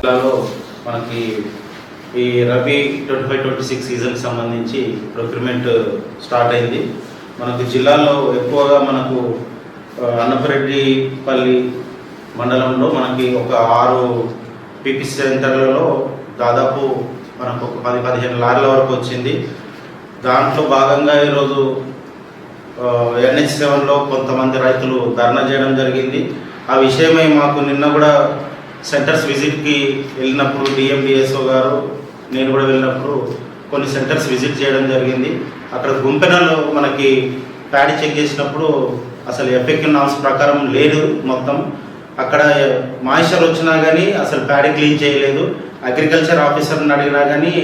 జిల్లాలో మనకి ఈ రబీ 25-26 సీజన్కి సంబంధించి ప్రొక్యూర్మెంట్ స్టార్ట్ అయింది. మనకు జిల్లాలో ఎక్కువగా మనకు అన్నపరెడ్డిపల్లి మండలంలో మనకి ఒక 6 పీపీసీ సెంటర్లలో దాదాపు మనకు ఒక 10-15 లారీల వరకు వచ్చింది. దాంట్లో భాగంగా ఈరోజు NH7లో కొంతమంది రైతులు ధర్నా చేయడం జరిగింది. ఆ విషయమై మాకు నిన్న కూడా సెంటర్స్ విజిట్కి వెళ్ళినప్పుడు డిఎండిఎస్ఓ గారు నేను కూడా వెళ్ళినప్పుడు కొన్ని సెంటర్స్ విజిట్ చేయడం జరిగింది. అక్కడ గుంపెనలో మనకి ప్యాడీ చెక్ చేసినప్పుడు అసలు ఎఫెక్టివ్ నామ్స్ ప్రకారం లేదు. మొత్తం అక్కడ మాయిశ్చర్ వచ్చినా కానీ అసలు ప్యాడీ క్లీన్ చేయలేదు. అగ్రికల్చర్ ఆఫీసర్ని అడిగినా కానీ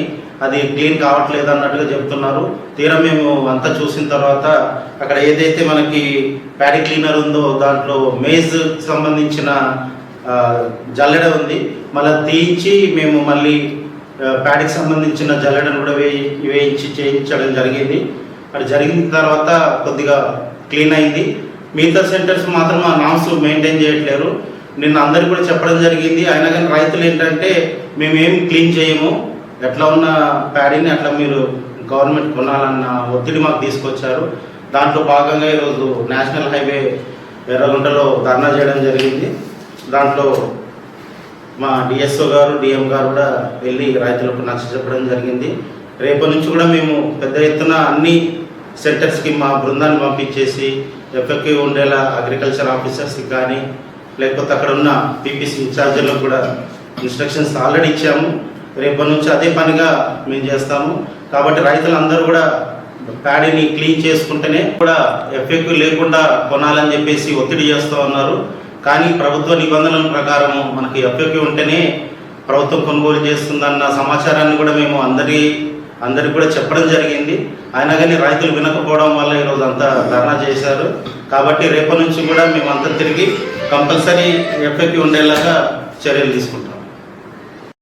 అది క్లీన్ కావట్లేదు అన్నట్టుగా చెప్తున్నారు. తీరా మేము అంతా చూసిన తర్వాత అక్కడ ఏదైతే మనకి ప్యాడీ క్లీనర్ ఉందో దాంట్లో మేజ్ సంబంధించిన జల్లెడ ఉంది. మళ్ళీ తీయించి మేము మళ్ళీ ప్యాడీకి సంబంధించిన జల్లెడను కూడా వేయించి చేయించడం జరిగింది. అది జరిగిన తర్వాత కొద్దిగా క్లీన్ అయింది. మిగతా సెంటర్స్ మాత్రం ఆ నామ్స్ మెయింటైన్ చేయట్లేరు. నిన్న అందరికి కూడా చెప్పడం జరిగింది. అయినా కానీ రైతులు ఏంటంటే మేమేం క్లీన్ చేయము, ఎట్లా ఉన్న ప్యాడీని అట్లా మీరు గవర్నమెంట్ కొనాలన్న ఒత్తిడి మాకు తీసుకొచ్చారు. దాంట్లో భాగంగా ఈరోజు నేషనల్ హైవే ఎర్రగుంటలో ధర్నా చేయడం జరిగింది. దాంట్లో మా డిఎస్ఓ గారు డిఎం గారు కూడా వెళ్ళి రైతులకు నచ్చ చెప్పడం జరిగింది. రేపటి నుంచి కూడా మేము పెద్ద ఎత్తున అన్ని సెంటర్స్కి మా బృందాన్ని పంపించేసి ఎఫెక్టివ్ ఉండేలా అగ్రికల్చర్ ఆఫీసర్స్కి కానీ లేకపోతే అక్కడ ఉన్న పీపీసీ ఇన్ఛార్జీలకు కూడా ఇన్స్ట్రక్షన్స్ ఆల్రెడీ ఇచ్చాము. రేపటి నుంచి అదే పనిగా మేము చేస్తాము. కాబట్టి రైతులందరూ కూడా ప్యాడీని క్లీన్ చేసుకుంటేనే కూడా ఎఫెక్టివ్ లేకుండా కొనాలని చెప్పేసి ఒత్తిడి చేస్తూ ఉన్నారు. కానీ ప్రభుత్వ నిబంధనల ప్రకారం మనకి ఎఫెక్టివ్ ఉంటేనే ప్రభుత్వం కొనుగోలు చేస్తుందన్న సమాచారాన్ని కూడా మేము అందరికి కూడా చెప్పడం జరిగింది. అయినా కానీ రైతులు వినకపోవడం వల్ల ఈరోజు అంతా ధర్నా చేశారు. కాబట్టి రేపటి నుంచి కూడా మేము అంతా తిరిగి కంపల్సరీ ఎఫెక్టివ్ ఉండేలాగా చర్యలు తీసుకుంటాం.